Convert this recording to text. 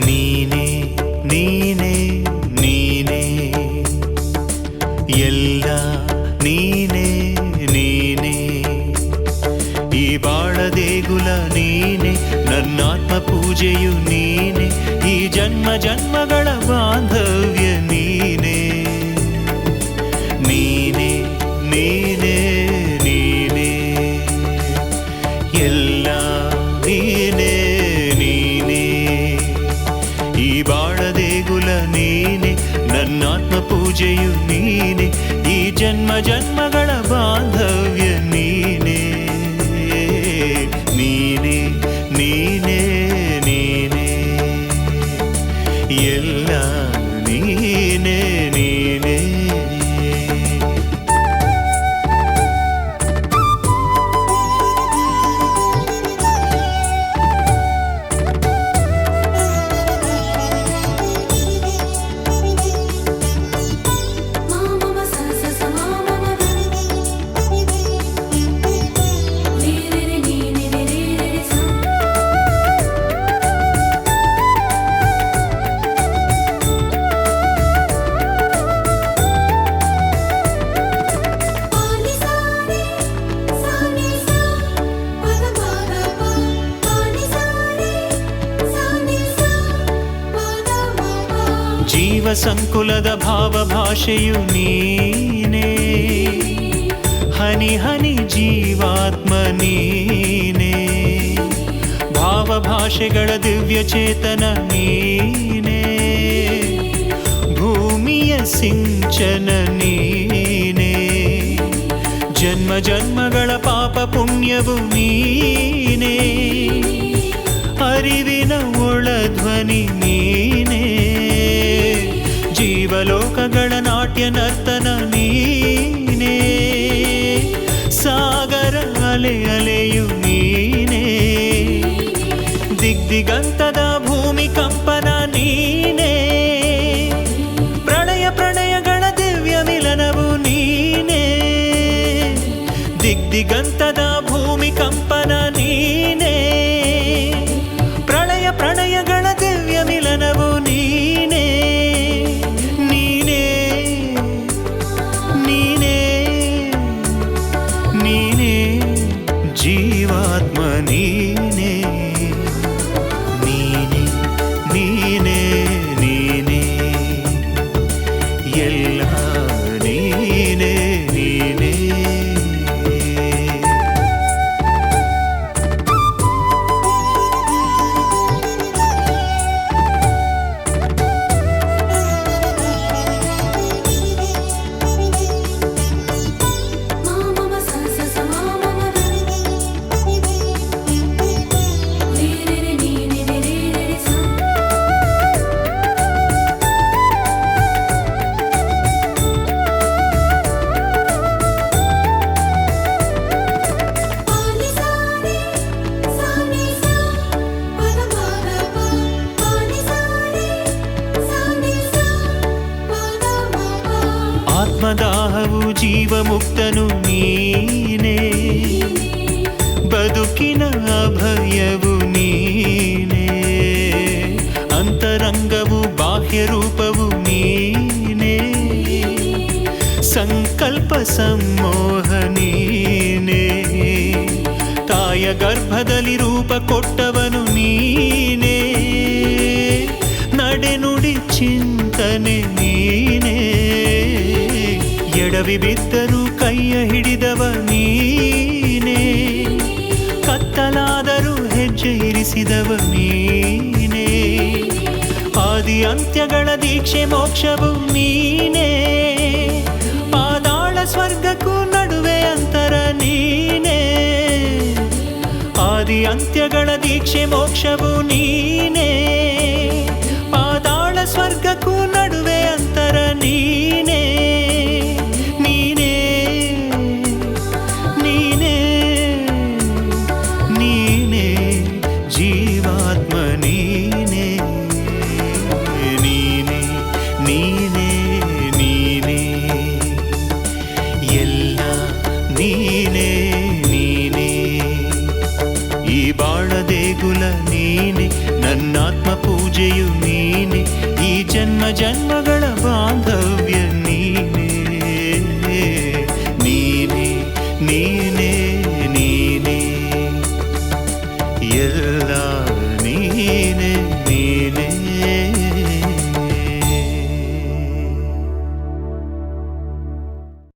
ನೀನೇ ನೀನೇ ನೀನೇ ಎಲ್ಲ ನೀನೇ ನೀನೇ ಈ ಬಾಳ ದೇಗುಲ ನೀನೆ ನನ್ನಾತ್ಮ ಪೂಜೆಯು ನೀನೆ ಈ ಜನ್ಮ ಜನ್ಮಗಳ ಬಾಂಧವ್ಯ ನೀನೆ ನೀನೆ ನೀನೆ ನೀನೆ ಎಲ್ಲ ನೀನೆ ನೀನೆ ಈ ಬಾಳ ದೇಗುಲ ನೀನೆ ನನ್ನಾತ್ಮ ಪೂಜೆಯು ನೀನೆ ಈ ಜನ್ಮ ಜನ್ಮಗಳ ಬಾಂಧವ್ಯ ನೀನೆ ನೀನೆ ನೀನೆ ನೀನೆ ಎಲ್ಲ ನೀನೆ ನೀನೆ ಜೀವ ಸಂಕುಲದ ಭಾವ ಭಾಷೆಯು ನೀನೇ ಹನಿ ಹನಿ ಜೀವಾತ್ಮ ನೀನೇ ಭಾವ ಭಾಷೆಗಳ ದಿವ್ಯ ಚೇತನ ನೀನೇ ಭೂಮಿಯ ಸಿಂಚನ ನೀನೇ ಜನ್ಮ ಜನ್ಮಗಳ ಪಾಪ ಪುಣ್ಯವು ನೀನೇ ಅರಿವಿನ ಒಳಧ್ವನಿ ನೀನೇ ಜೀವಲೋಕಗಳ ನಾಟ್ಯ ನರ್ತನ ನೀನೇ ಸಾಗರ ಅಲೆ ಅಲೆಯು ನೀನೇ ದಿಗ್ದಿಗಂತದ ಭೂಮಿ ಕಂಪನ ನೀನೇ ಪ್ರಳಯ ಪ್ರಣಯಗಳ ದಿವ್ಯ ಮಿಲನವು ನೀನೇ ದಿಗ್ದಿಗಂತದ ಭೂಮಿ ಕಂಪನ ನೀನೇ ಪ್ರಳಯ ಪ್ರಣಯಗಳ ದಿವ್ಯ ಮಿಲನವು ನೀನೇ ಜೀವಾತ್ಮ ನೀನೇ ನೀನೇ ನೀನೇ ನೀನೇ ಎಲ್ಲ ನೀನೇ ನೀನೇ ಆತ್ಮದಾಹವು ಜೀವ ಮುಕ್ತನು ನೀನೇ ಬದುಕಿನ ಅಭಯವು ನೀನೇ ಅಂತರಂಗವು ಬಾಹ್ಯ ರೂಪವು ನೀನೇ ಸಂಕಲ್ಪ ಸಮ್ಮೋಹ ನೀನೇ ತಾಯ ಗರ್ಭದಲ್ಲಿ ರೂಪ ಕೊಟ್ಟವನು ನೀನೇ ನಡೆನುಡಿ ಚಿಂತನೆ ನೀನೇ ಎಡವಿ ಬಿದ್ದರೂ ಕೈಯ ಹಿಡಿದವ ನೀನೇ ಕತ್ತಲಾದರೂ ಹೆಜ್ಜೆ ಇರಿಸಿದವ ನೀನೇ ಆದಿ ಅಂತ್ಯಗಳ ದೀಕ್ಷೆ ಮೋಕ್ಷವು ನೀನೇ ಪಾದಾಳ ಸ್ವರ್ಗಕ್ಕೂ ನಡುವೆ ಅಂತರ ನೀನೇ ಆದಿ ಅಂತ್ಯಗಳ ದೀಕ್ಷೆ ಮೋಕ್ಷವು ನೀನೇ ಪಾದಾಳ ಸ್ವರ್ಗಕ್ಕೂ ನಡುವೆ ಅಂತರ ನೀನೇ ನೀನೇ ನೀನೇ ನೀನೇ ಜೀವಾತ್ಮ ನೀನೇ ನೀನೇ ನೀನೇ ನೀನೇ ಎಲ್ಲ ನೀನೇ ನೀನೇ ಈ ಬಾಳ ದೇಗುಲ ನೀನೆ ನನ್ನಾತ್ಮ ಪೂಜೆ ಪೂಜೆಯು ನೀನೆ ಈ ಜನ್ಮ ಜನ್ಮಗಳ ಬಾಂಧವ್ಯ